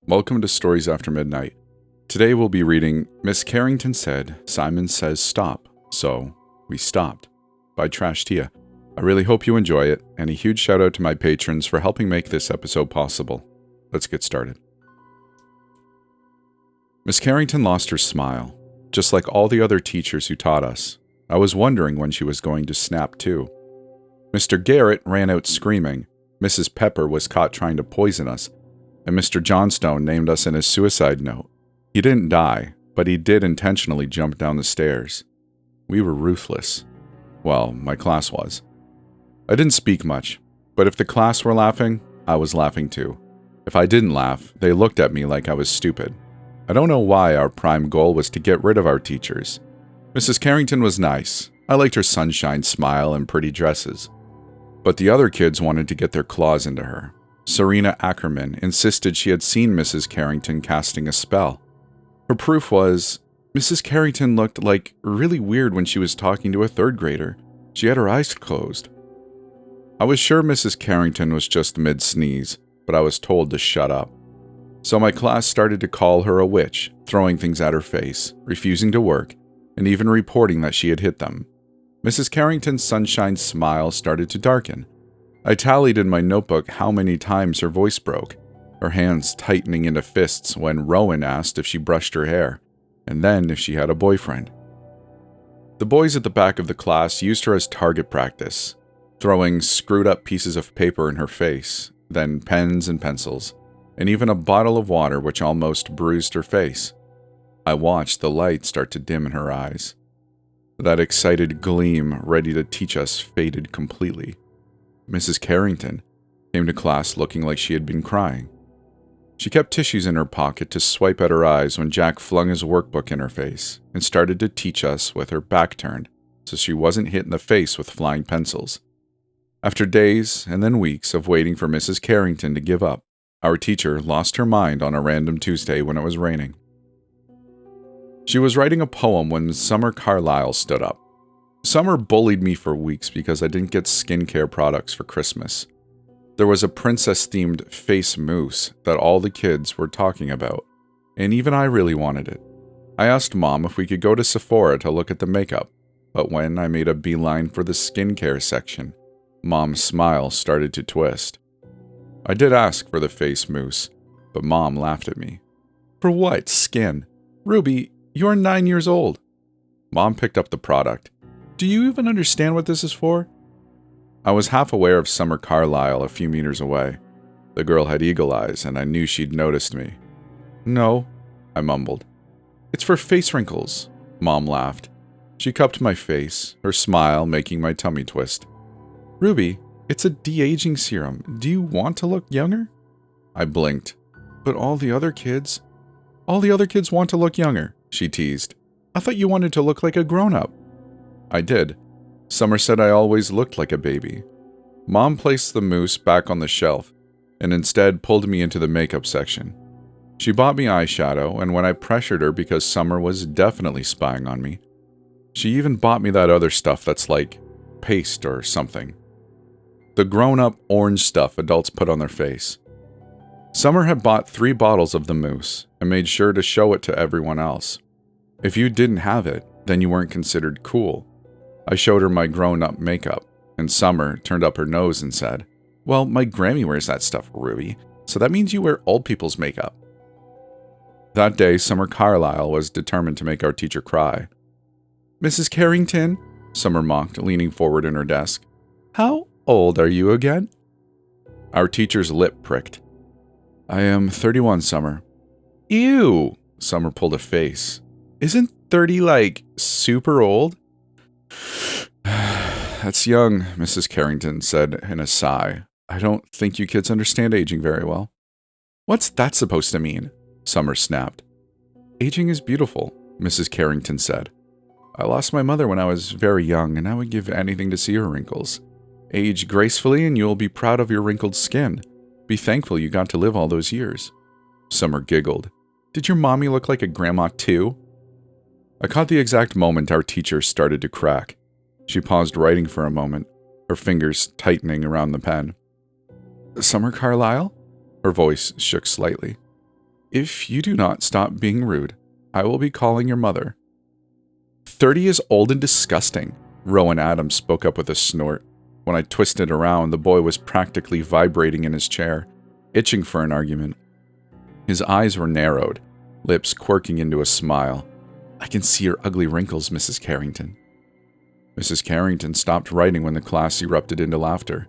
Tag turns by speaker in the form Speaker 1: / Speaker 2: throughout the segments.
Speaker 1: Welcome to Stories After Midnight. Today we'll be reading Miss Carrington Said, Simon Says Stop, So We Stopped by Trash Tia. I really hope you enjoy it, and a huge shout out to my patrons for helping make this episode possible. Let's get started. Miss Carrington lost her smile, just like all the other teachers who taught us. I was wondering when she was going to snap too. Mr. Garrett ran out screaming, Mrs. Pepper was caught trying to poison us, and Mr. Johnstone named us in his suicide note. He didn't die, but he did intentionally jump down the stairs. We were ruthless. Well, my class was. I didn't speak much, but if the class were laughing, I was laughing too. If I didn't laugh, they looked at me like I was stupid. I don't know why our prime goal was to get rid of our teachers. Mrs. Carrington was nice. I liked her sunshine smile and pretty dresses. But the other kids wanted to get their claws into her. Serena Ackerman insisted she had seen Mrs. Carrington casting a spell. Her proof was, Mrs. Carrington looked like really weird when she was talking to a third grader. She had her eyes closed. I was sure Mrs. Carrington was just mid-sneeze, but I was told to shut up. So my class started to call her a witch, throwing things at her face, refusing to work, and even reporting that she had hit them. Mrs. Carrington's sunshine smile started to darken. I tallied in my notebook how many times her voice broke, her hands tightening into fists when Rowan asked if she brushed her hair, and then if she had a boyfriend. The boys at the back of the class used her as target practice, throwing screwed-up pieces of paper in her face, then pens and pencils, and even a bottle of water which almost bruised her face. I watched the light start to dim in her eyes. That excited gleam ready to teach us faded completely. Mrs. Carrington came to class looking like she had been crying. She kept tissues in her pocket to swipe at her eyes when Jack flung his workbook in her face and started to teach us with her back turned so she wasn't hit in the face with flying pencils. After days and then weeks of waiting for Mrs. Carrington to give up, our teacher lost her mind on a random Tuesday when it was raining. She was writing a poem when Summer Carlyle stood up. Summer bullied me for weeks because I didn't get skincare products for Christmas. There was a princess-themed face mousse that all the kids were talking about, and even I really wanted it. I asked Mom if we could go to Sephora to look at the makeup, but when I made a beeline for the skincare section, Mom's smile started to twist. I did ask for the face mousse, but Mom laughed at me. For what, skin? Ruby, you're 9 years old. Mom picked up the product. Do you even understand what this is for? I was half aware of Summer Carlyle a few meters away. The girl had eagle eyes, and I knew she'd noticed me. No, I mumbled. It's for face wrinkles, Mom laughed. She cupped my face, her smile making my tummy twist. Ruby, it's a de-aging serum. Do you want to look younger? I blinked. But all the other kids want to look younger, she teased. I thought you wanted to look like a grown-up. I did. Summer said I always looked like a baby. Mom placed the mousse back on the shelf and instead pulled me into the makeup section. She bought me eyeshadow, and when I pressured her because Summer was definitely spying on me, she even bought me that other stuff that's like paste or something. The grown-up orange stuff adults put on their face. Summer had bought 3 bottles of the mousse and made sure to show it to everyone else. If you didn't have it, then you weren't considered cool. I showed her my grown-up makeup, and Summer turned up her nose and said, Well, my Grammy wears that stuff, Ruby, so that means you wear old people's makeup. That day, Summer Carlyle was determined to make our teacher cry. Mrs. Carrington, Summer mocked, leaning forward in her desk. How old are you again? Our teacher's lip pricked. I am 31, Summer. Ew, Summer pulled a face. Isn't 30 like super old? That's young, Mrs. Carrington said in a sigh. I don't think you kids understand aging very well. What's that supposed to mean? Summer snapped. Aging is beautiful, Mrs. Carrington said. I lost my mother when I was very young, and I would give anything to see her wrinkles. Age gracefully and you'll be proud of your wrinkled skin. Be thankful you got to live all those years. Summer giggled. Did your mommy look like a grandma too? I caught the exact moment our teacher started to crack. She paused writing for a moment, her fingers tightening around the pen. Summer Carlyle? Her voice shook slightly. If you do not stop being rude, I will be calling your mother." 30 is old and disgusting, Rowan Adams spoke up with a snort. When I twisted around, the boy was practically vibrating in his chair, itching for an argument. His eyes were narrowed, lips quirking into a smile. "I can see your ugly wrinkles, Mrs. Carrington." Mrs. Carrington stopped writing when the class erupted into laughter.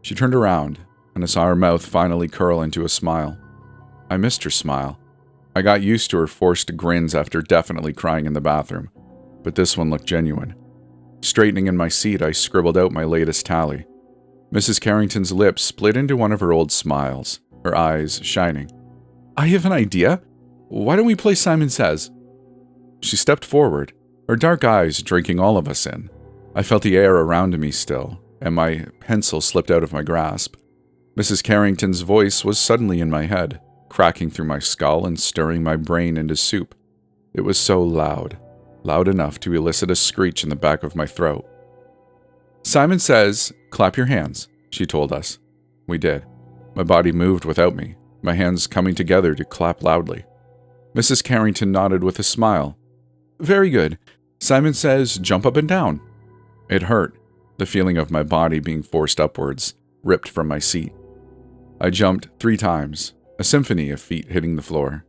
Speaker 1: She turned around, and I saw her mouth finally curl into a smile. I missed her smile. I got used to her forced grins after definitely crying in the bathroom, but this one looked genuine. Straightening in my seat, I scribbled out my latest tally. Mrs. Carrington's lips split into one of her old smiles, her eyes shining. "I have an idea. Why don't we play Simon Says?" She stepped forward, her dark eyes drinking all of us in. I felt the air around me still, and my pencil slipped out of my grasp. Mrs. Carrington's voice was suddenly in my head, cracking through my skull and stirring my brain into soup. It was so loud enough to elicit a screech in the back of my throat. "Simon Says, clap your hands," she told us. We did. My body moved without me, my hands coming together to clap loudly. Mrs. Carrington nodded with a smile. "Very good. Simon Says, jump up and down." It hurt, the feeling of my body being forced upwards, ripped from my seat. I jumped 3 times, a symphony of feet hitting the floor.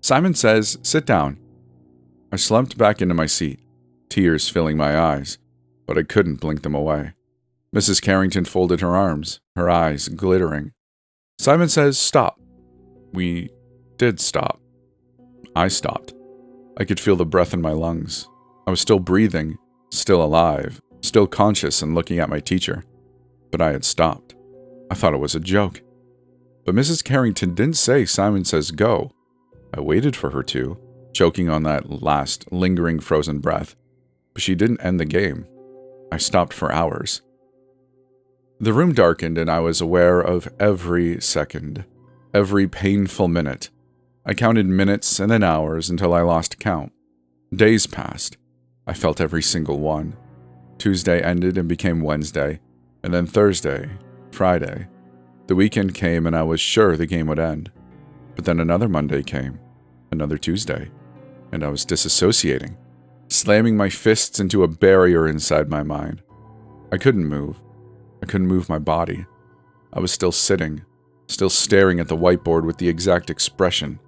Speaker 1: "Simon Says, sit down." I slumped back into my seat, tears filling my eyes, but I couldn't blink them away. Mrs. Carrington folded her arms, her eyes glittering. "Simon Says, stop." We did stop. I stopped. I could feel the breath in my lungs. I was still breathing, still alive, still conscious and looking at my teacher. But I had stopped. I thought it was a joke. But Mrs. Carrington didn't say Simon Says go. I waited for her to, choking on that last lingering frozen breath. But she didn't end the game. I stopped for hours. The room darkened and I was aware of every second, every painful minute. I counted minutes and then hours until I lost count. Days passed. I felt every single one. Tuesday ended and became Wednesday, and then Thursday, Friday. The weekend came and I was sure the game would end. But then another Monday came, another Tuesday, and I was disassociating, slamming my fists into a barrier inside my mind. I couldn't move. I couldn't move my body. I was still sitting, still staring at the whiteboard with the exact expression.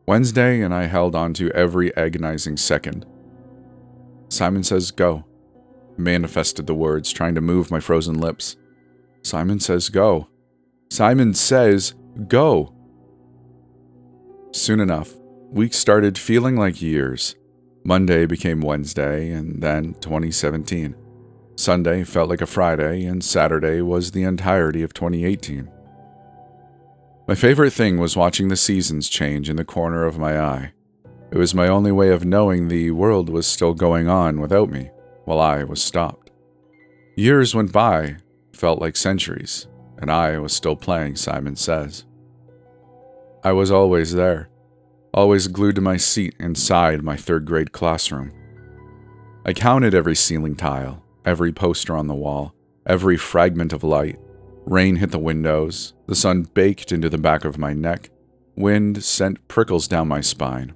Speaker 1: Wednesday, and I held on to every agonizing second. Simon Says go. I manifested the words, trying to move my frozen lips. Simon Says go. Simon Says go. Soon enough, weeks started feeling like years. Monday became Wednesday, and then 2017. Sunday felt like a Friday, and Saturday was the entirety of 2018. My favorite thing was watching the seasons change in the corner of my eye. It was my only way of knowing the world was still going on without me, while I was stopped. Years went by, felt like centuries, and I was still playing Simon Says. I was always there, always glued to my seat inside my 3rd grade classroom. I counted every ceiling tile, every poster on the wall, every fragment of light. Rain hit the windows, the sun baked into the back of my neck, wind sent prickles down my spine.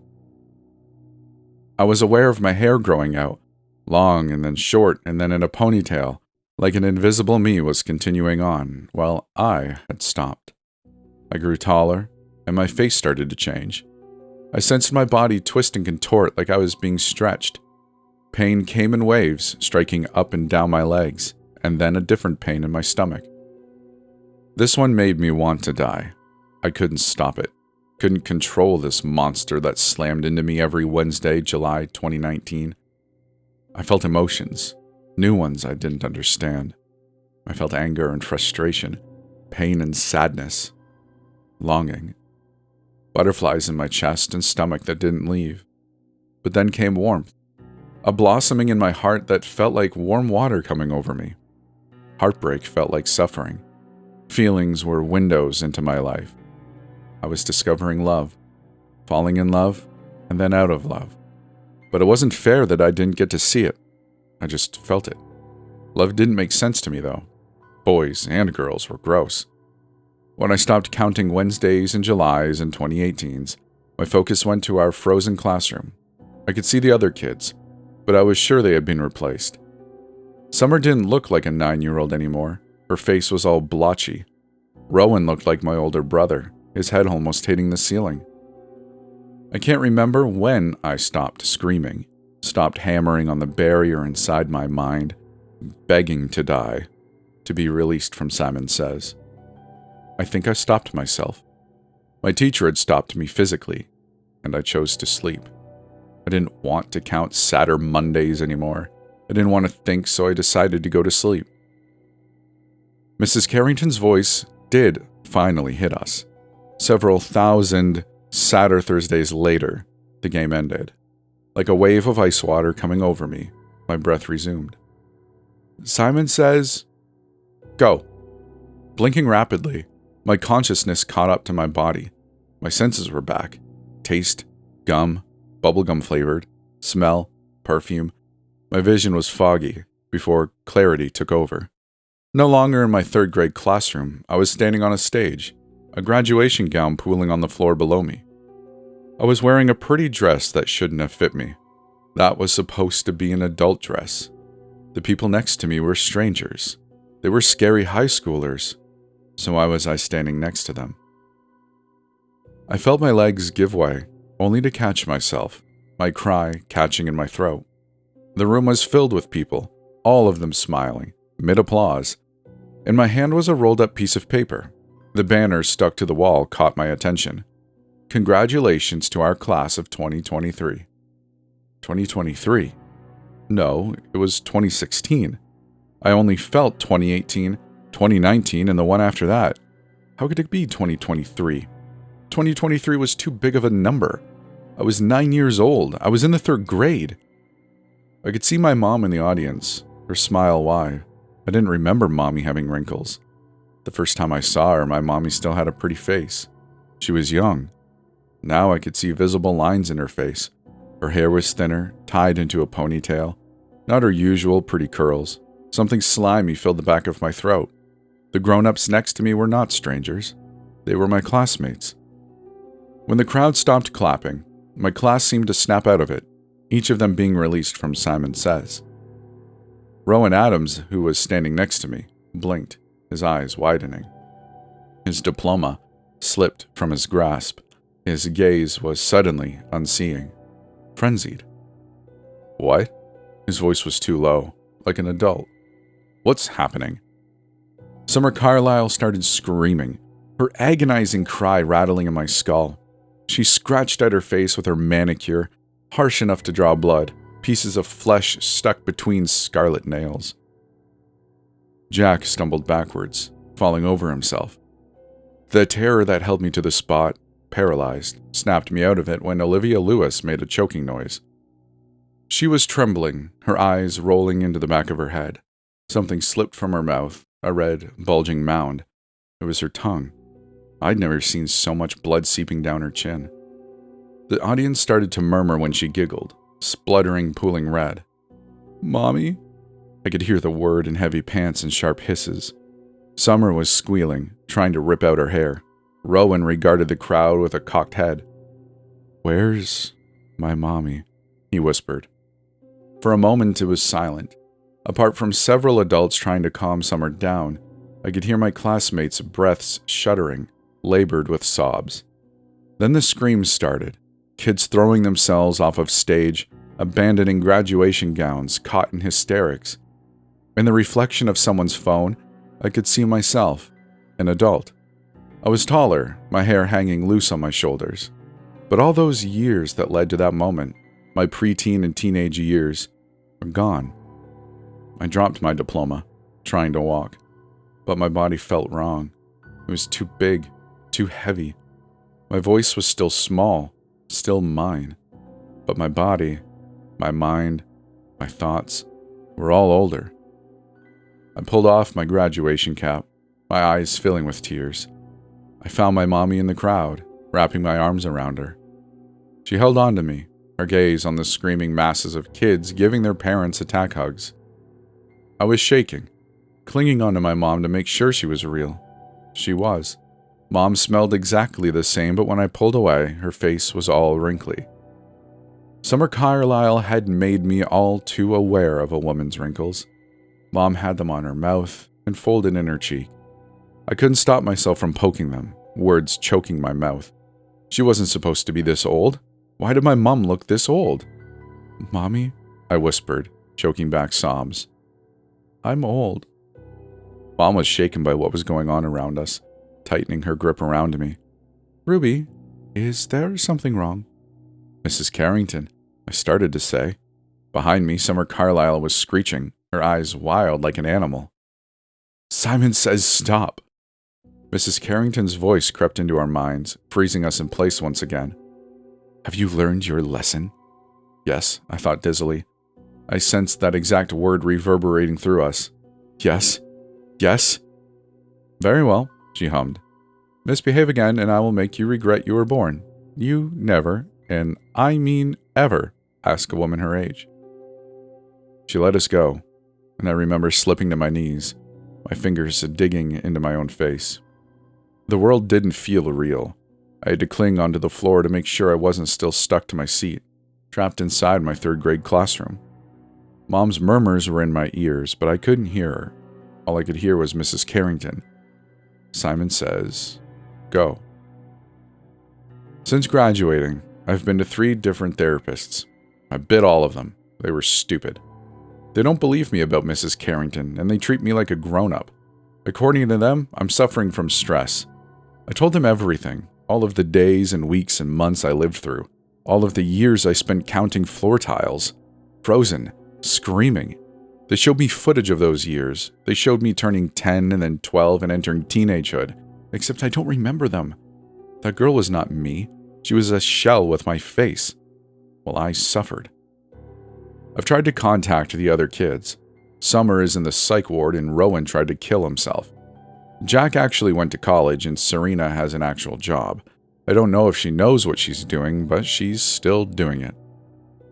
Speaker 1: I was aware of my hair growing out, long and then short and then in a ponytail, like an invisible me was continuing on, while I had stopped. I grew taller, and my face started to change. I sensed my body twist and contort like I was being stretched. Pain came in waves, striking up and down my legs, and then a different pain in my stomach. This one made me want to die. I couldn't stop it. Couldn't control this monster that slammed into me every Wednesday, July 2019. I felt emotions, new ones I didn't understand. I felt anger and frustration, pain and sadness, longing. Butterflies in my chest and stomach that didn't leave. But then came warmth, a blossoming in my heart that felt like warm water coming over me. Heartbreak felt like suffering. Feelings were windows into my life. I was discovering love, falling in love, and then out of love. But it wasn't fair that I didn't get to see it. I just felt it. Love didn't make sense to me, though. Boys and girls were gross. When I stopped counting Wednesdays and Julys and 2018s, my focus went to our frozen classroom. I could see the other kids, but I was sure they had been replaced. Summer didn't look like a 9-year-old anymore. Her face was all blotchy. Rowan looked like my older brother, his head almost hitting the ceiling. I can't remember when I stopped screaming, stopped hammering on the barrier inside my mind, begging to die, to be released from Simon Says. I think I stopped myself. My teacher had stopped me physically, and I chose to sleep. I didn't want to count Saturday Mondays anymore. I didn't want to think, so I decided to go to sleep. Mrs. Carrington's voice did finally hit us. Several thousand Saturday Thursdays later, the game ended. Like a wave of ice water coming over me, my breath resumed. Simon Says, go. Blinking rapidly, my consciousness caught up to my body. My senses were back. Taste, gum, bubblegum flavored, smell, perfume. My vision was foggy before clarity took over. No longer in my third grade classroom, I was standing on a stage, a graduation gown pooling on the floor below me. I was wearing a pretty dress that shouldn't have fit me. That was supposed to be an adult dress. The people next to me were strangers. They were scary high schoolers. So why was I standing next to them? I felt my legs give way, only to catch myself, my cry catching in my throat. The room was filled with people, all of them smiling, mid-applause. In my hand was a rolled-up piece of paper. The banner stuck to the wall caught my attention. Congratulations to our class of 2023. 2023? No, it was 2016. I only felt 2018, 2019, and the one after that. How could it be 2023? 2023 was too big of a number. I was 9 years old. I was in the third grade. I could see my mom in the audience, her smile wide. I didn't remember Mommy having wrinkles. The first time I saw her, my mommy still had a pretty face. She was young. Now I could see visible lines in her face. Her hair was thinner, tied into a ponytail. Not her usual pretty curls. Something slimy filled the back of my throat. The grown-ups next to me were not strangers. They were my classmates. When the crowd stopped clapping, my class seemed to snap out of it, each of them being released from Simon Says. Rowan Adams, who was standing next to me, blinked, his eyes widening. His diploma slipped from his grasp. His gaze was suddenly unseeing, frenzied. What? His voice was too low, like an adult. What's happening? Summer Carlyle started screaming, her agonizing cry rattling in my skull. She scratched at her face with her manicure, harsh enough to draw blood, pieces of flesh stuck between scarlet nails. Jack stumbled backwards, falling over himself. The terror that held me to the spot, paralyzed, snapped me out of it when Olivia Lewis made a choking noise. She was trembling, her eyes rolling into the back of her head. Something slipped from her mouth, a red, bulging mound. It was her tongue. I'd never seen so much blood seeping down her chin. The audience started to murmur when she giggled, spluttering, pooling red. Mommy? I could hear the word in heavy pants and sharp hisses. Summer was squealing, trying to rip out her hair. Rowan regarded the crowd with a cocked head. Where's my mommy? He whispered. For a moment it was silent. Apart from several adults trying to calm Summer down, I could hear my classmates' breaths shuddering, labored with sobs. Then the screams started, kids throwing themselves off of stage, abandoning graduation gowns, caught in hysterics. In the reflection of someone's phone, I could see myself, an adult. I was taller, my hair hanging loose on my shoulders. But all those years that led to that moment, my preteen and teenage years, were gone. I dropped my diploma, trying to walk, but my body felt wrong. It was too big, too heavy. My voice was still small, still mine, but my body, my mind, my thoughts were all older. I pulled off my graduation cap, my eyes filling with tears. I found my mommy in the crowd, wrapping my arms around her. She held on to me, her gaze on the screaming masses of kids giving their parents attack hugs. I was shaking, clinging onto my mom to make sure she was real. She was. Mom smelled exactly the same, but when I pulled away, her face was all wrinkly. Summer Carlyle had made me all too aware of a woman's wrinkles. Mom had them on her mouth and folded in her cheek. I couldn't stop myself from poking them, words choking my mouth. She wasn't supposed to be this old. Why did my mom look this old? "Mommy," I whispered, choking back sobs. "I'm old." Mom was shaken by what was going on around us, tightening her grip around me. "Ruby, is there something wrong?" "Mrs. Carrington," I started to say. Behind me, Summer Carlyle was screeching, her eyes wild like an animal. "Simon says stop." Mrs. Carrington's voice crept into our minds, freezing us in place once again. "Have you learned your lesson?" "Yes," I thought dizzily. I sensed that exact word reverberating through us. "Yes? Yes?" "Very well," she hummed. "Misbehave again, and I will make you regret you were born. You never, and I mean ever, ask a woman her age." She let us go, and I remember slipping to my knees, my fingers digging into my own face. The world didn't feel real. I had to cling onto the floor to make sure I wasn't still stuck to my seat, trapped inside my third-grade classroom. Mom's murmurs were in my ears, but I couldn't hear her. All I could hear was Mrs. Carrington. "Simon says, go." Since graduating, I've been to 3 different therapists. I bit all of them. They were stupid. They don't believe me about Mrs. Carrington, and they treat me like a grown-up. According to them, I'm suffering from stress. I told them everything, all of the days and weeks and months I lived through, all of the years I spent counting floor tiles, frozen, screaming. They showed me footage of those years. They showed me turning 10 and then 12 and entering teenagehood, except I don't remember them. That girl was not me. She was a shell with my face. Well, I suffered. I've tried to contact the other kids. Summer is in the psych ward and Rowan tried to kill himself. Jack actually went to college and Serena has an actual job. I don't know if she knows what she's doing, but she's still doing it.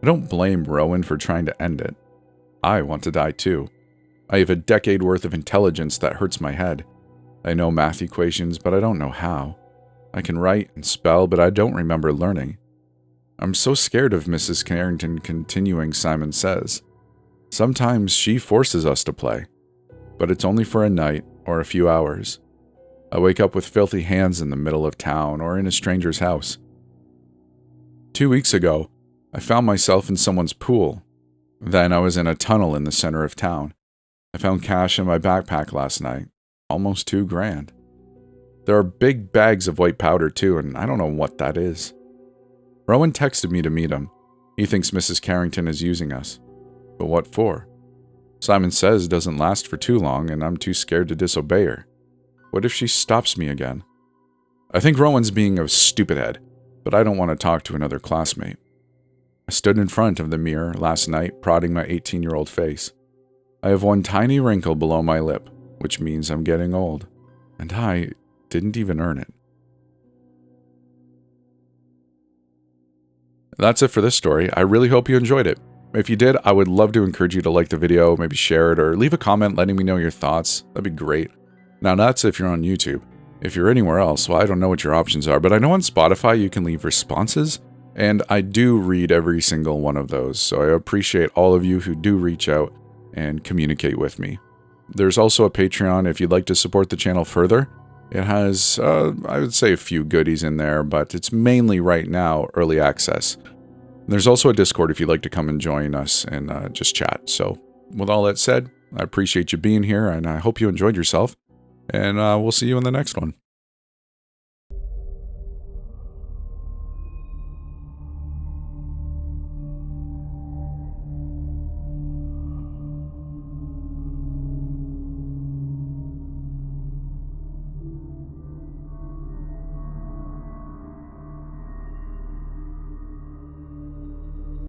Speaker 1: I don't blame Rowan for trying to end it. I want to die too. I have a decade worth of intelligence that hurts my head. I know math equations, but I don't know how. I can write and spell, but I don't remember learning. I'm so scared of Mrs. Carrington continuing Simon Says. Sometimes she forces us to play, but it's only for a night or a few hours. I wake up with filthy hands in the middle of town or in a stranger's house. 2 weeks ago, I found myself in someone's pool. Then I was in a tunnel in the center of town. I found cash in my backpack last night, almost $2,000. There are big bags of white powder too, and I don't know what that is. Rowan texted me to meet him. He thinks Mrs. Carrington is using us. But what for? Simon Says doesn't last for too long, and I'm too scared to disobey her. What if she stops me again? I think Rowan's being a stupid head, but I don't want to talk to another classmate. I stood in front of the mirror last night, prodding my 18-year-old face. I have one tiny wrinkle below my lip, which means I'm getting old, and I didn't even earn it. That's it for this story. I really hope you enjoyed it. If you did, I would love to encourage you to like the video, maybe share it, or leave a comment letting me know your thoughts. That'd be great. Now, that's if you're on YouTube. If you're anywhere else, well, I don't know what your options are, but I know on Spotify you can leave responses, and I do read every single one of those, so I appreciate all of you who do reach out and communicate with me. There's also a Patreon if you'd like to support the channel further. It has, I would say, a few goodies in there, but it's mainly right now early access. There's also a Discord if you'd like to come and join us and just chat. So with all that said, I appreciate you being here, and I hope you enjoyed yourself, and we'll see you in the next one.